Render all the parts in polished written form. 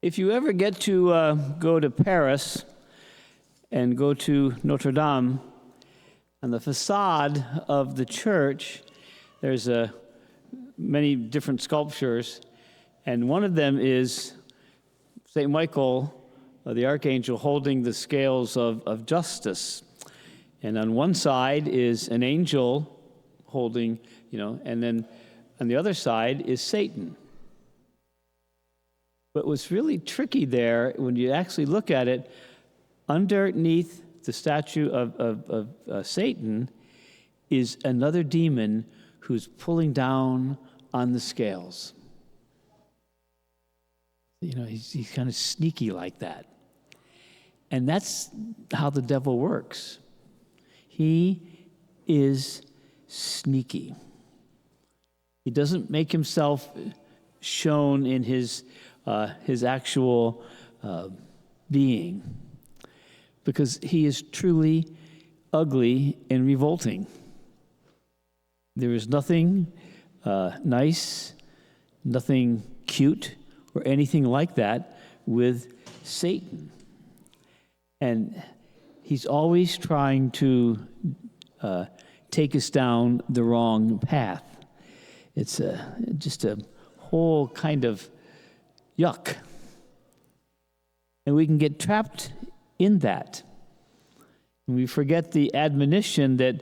If you ever get to go to Paris and go to Notre Dame, on the facade of the church, there's many different sculptures, and one of them is St. Michael, the archangel, holding the scales of justice. And on one side is an angel holding, and then on the other side is Satan. But what's really tricky there, when you actually look at it, underneath the statue of Satan is another demon who's pulling down on the scales. He's kind of sneaky like that. And that's how the devil works. He is sneaky. He doesn't make himself shown in his actual being, because he is truly ugly and revolting. There is nothing nice, nothing cute, or anything like that with Satan. And he's always trying to take us down the wrong path. It's just a whole kind of yuck. And we can get trapped in that. And we forget the admonition that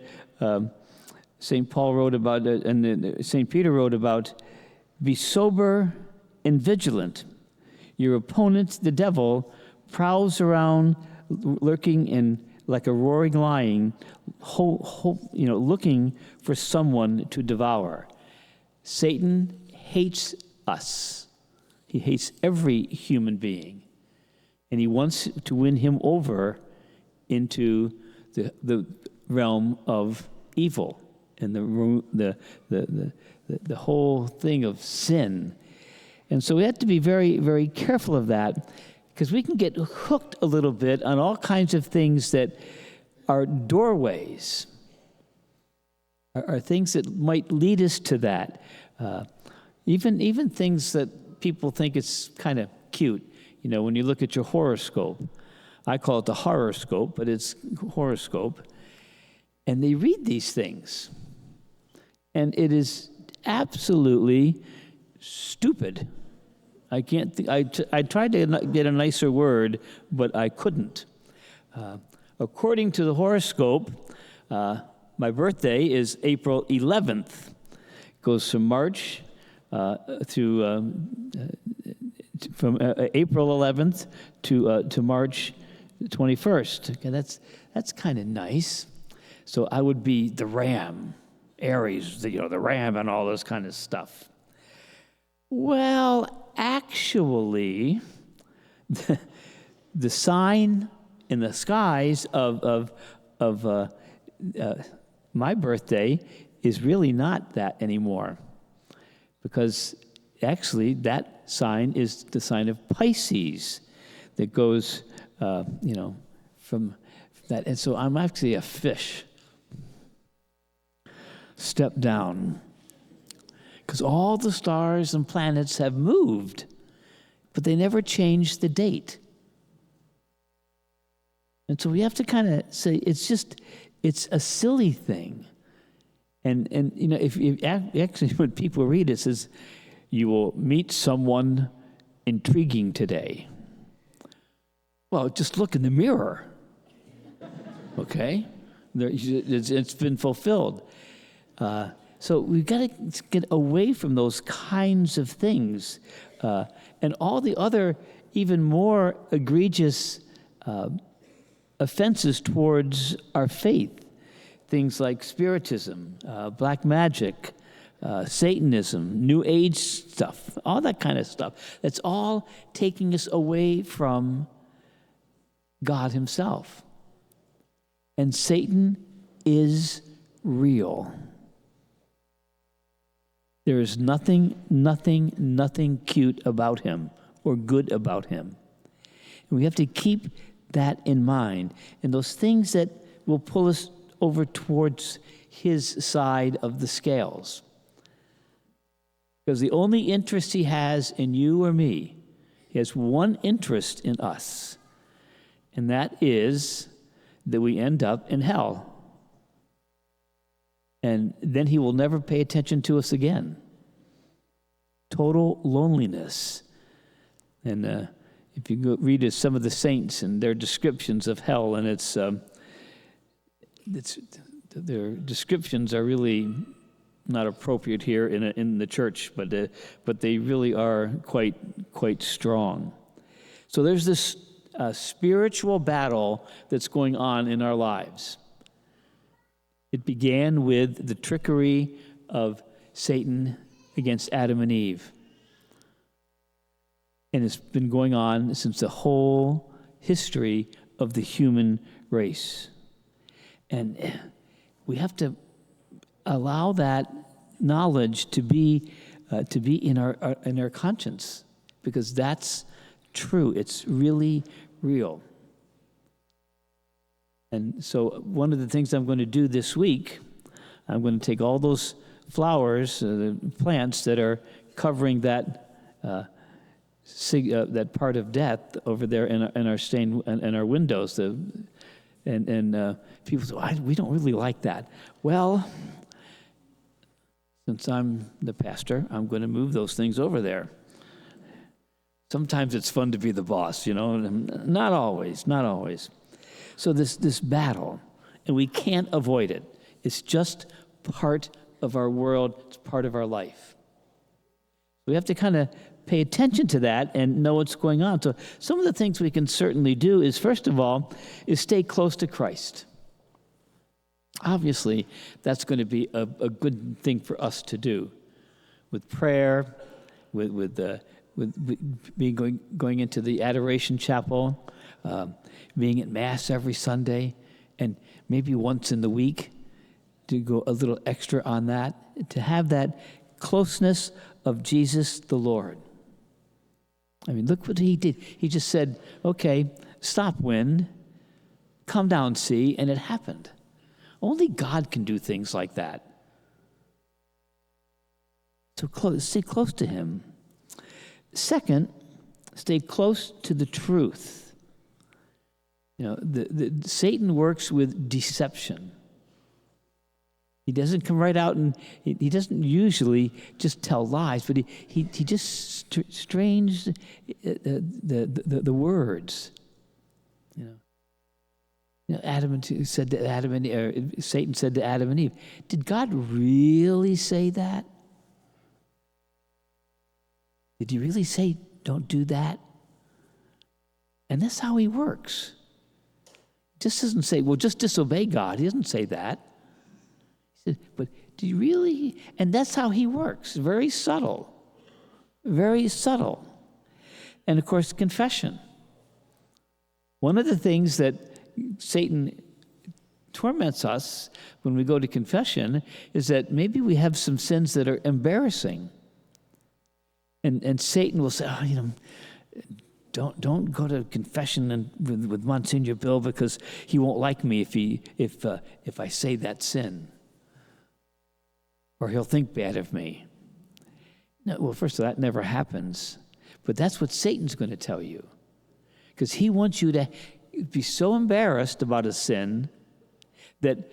St. Paul wrote about, and St. Peter wrote about, be sober and vigilant. Your opponent, the devil, prowls around lurking in like a roaring lion, looking for someone to devour. Satan hates us. He hates every human being. And he wants to win him over into the realm of evil and the whole thing of sin. And so we have to be very, very careful of that, because we can get hooked a little bit on all kinds of things that are doorways, are things that might lead us to that. Even things that people think it's kind of cute. When you look at your horoscope, I call it the horoscope, but it's horoscope, and they read these things, and it is absolutely stupid. I can't. I tried to get a nicer word, but I couldn't. According to the horoscope, my birthday is April 11th. It goes from March through from April 11th to March 21st. Okay, that's kind of nice. So I would be the ram, Aries, the ram and all this kind of stuff. Well, actually, the sign in the skies of my birthday is really not that anymore, because actually that sign is the sign of Pisces that goes, from that. And so I'm actually a fish. Step down. Because all the stars and planets have moved, but they never changed the date. And so we have to kind of say it's a silly thing. And if actually when people read it, it says, you will meet someone intriguing today. Well, just look in the mirror. Okay? It's been fulfilled. So we've got to get away from those kinds of things. And all the other, even more egregious offenses towards our faith. Things like spiritism, black magic, Satanism, New Age stuff, all that kind of stuff. That's all taking us away from God himself. And Satan is real. There is nothing cute about him or good about him. And we have to keep that in mind. And those things that will pull us over towards his side of the scales. Because the only interest he has in you or me He has one interest in us, and that is that we end up in hell. And then he will never pay attention to us again. Total loneliness. And if you go read some of the saints and their descriptions of hell, and their descriptions are really not appropriate here in the church, but they really are quite strong. So there's this spiritual battle that's going on in our lives. It began with the trickery of Satan against Adam and Eve. And it's been going on since the whole history of the human race. And we have to allow that knowledge to be in our conscience, because that's true. It's really real. And so one of the things I'm going to do this week, I'm going to take all those flowers, plants that are covering that that part of death over there in our stain and our windows. And people say, we don't really like that. Well, since I'm the pastor, I'm going to move those things over there. Sometimes it's fun to be the boss, Not always. So this battle, and we can't avoid it. It's just part of our world. It's part of our life. We have to kind of pay attention to that and know what's going on. So some of the things we can certainly do is, first of all, is stay close to Christ. Obviously, that's going to be a good thing for us to do, with prayer, with going into the adoration chapel, being at Mass every Sunday, and maybe once in the week to go a little extra on that, to have that closeness of Jesus the Lord. I mean, look what he did. He just said, okay, stop wind, come down sea, and it happened. Only God can do things like that. So stay close to him. Second, stay close to the truth. Satan works with deception. He doesn't come right out and he doesn't usually just tell lies, but he just strange the words. Satan said to Adam and Eve, did God really say that? Did he really say, don't do that? And that's how he works. He just doesn't say, well, just disobey God. He doesn't say that. He said, but do you really? And that's how he works. Very subtle. Very subtle. And of course, confession. One of the things that Satan torments us when we go to confession is that maybe we have some sins that are embarrassing. And Satan will say, don't go to confession with Monsignor Bill, because he won't like me if I say that sin, or he'll think bad of me. No, well, first of all, that never happens, but that's what Satan's going to tell you, because he wants you to be so embarrassed about a sin that,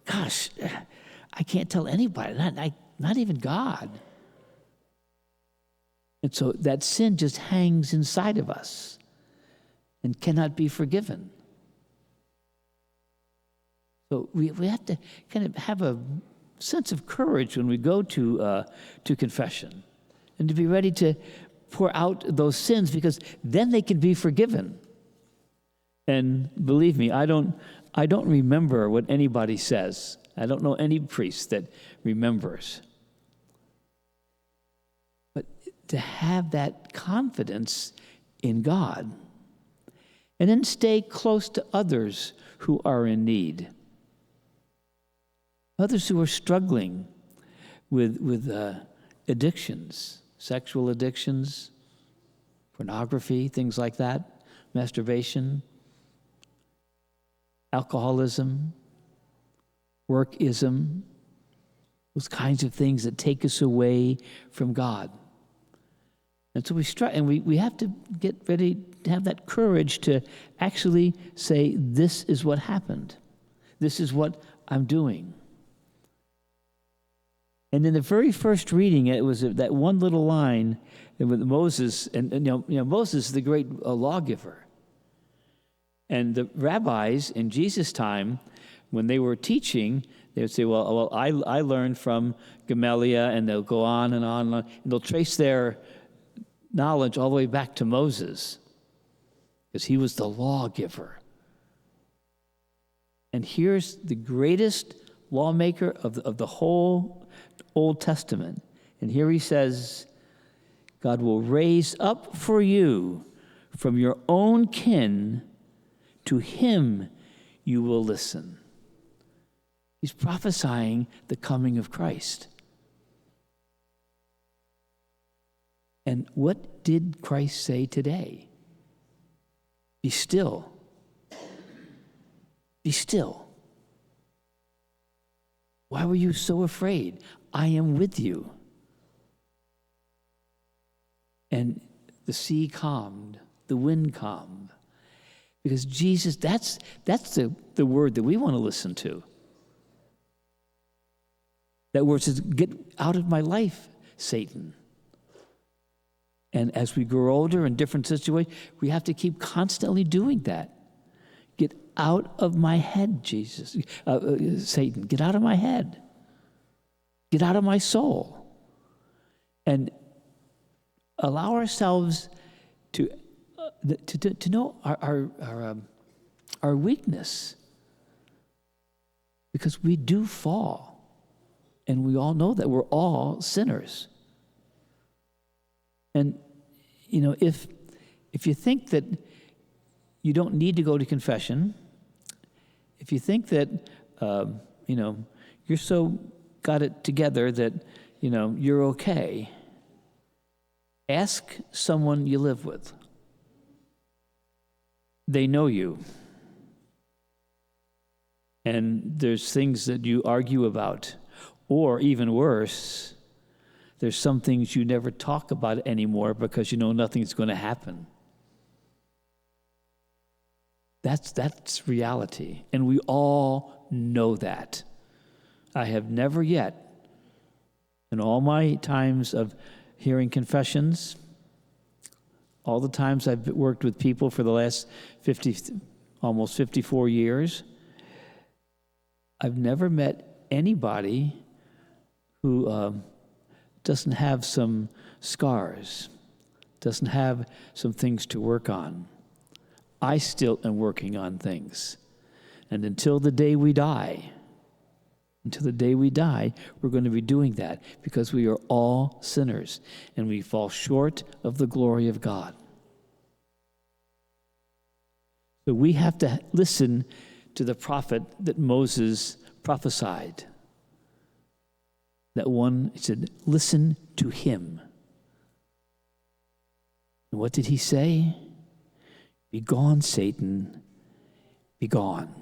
gosh, I can't tell anybody, not even God. And so that sin just hangs inside of us and cannot be forgiven. So we have to kind of have a sense of courage when we go to confession, and to be ready to pour out those sins, because then they can be forgiven. And believe me, I don't remember what anybody says. I don't know any priest that remembers. To have that confidence in God, and then stay close to others who are in need, others who are struggling with addictions, sexual addictions, pornography, things like that, masturbation, alcoholism, workism, those kinds of things that take us away from God. And so we have to get ready to have that courage to actually say, this is what happened. This is what I'm doing. And in the very first reading, it was that one little line with Moses, and Moses is the great lawgiver. And the rabbis in Jesus' time, when they were teaching, they would say, well, I learned from Gamaliel, and they'll go on and on and on, and they'll trace their knowledge all the way back to Moses, because he was the lawgiver. And here's the greatest lawmaker of the whole Old Testament. And here he says, God will raise up for you from your own kin, to him you will listen. He's prophesying the coming of Christ. And what did Christ say today? Be still. Be still. Why were you so afraid? I am with you. And the sea calmed, the wind calmed. Because Jesus, that's the word that we want to listen to. That word says, get out of my life, Satan. And as we grow older in different situations, we have to keep constantly doing that. Get out of my head, Jesus. Satan, get out of my head. Get out of my soul. And allow ourselves to know our weakness. Because we do fall. And we all know that we're all sinners. And, if you think that you don't need to go to confession, if you think that, you're so got it together that, you're okay, ask someone you live with. They know you. And there's things that you argue about. Or even worse, there's some things you never talk about anymore because you know nothing's going to happen. That's reality. And we all know that. I have never yet, in all my times of hearing confessions, all the times I've worked with people for the last almost 54 years, I've never met anybody who doesn't have some scars, doesn't have some things to work on. I still am working on things. And until the day we die, we're going to be doing that because we are all sinners and we fall short of the glory of God. So we have to listen to the prophet that Moses prophesied. That one said, listen to him. And what did he say? Be gone, Satan, be gone.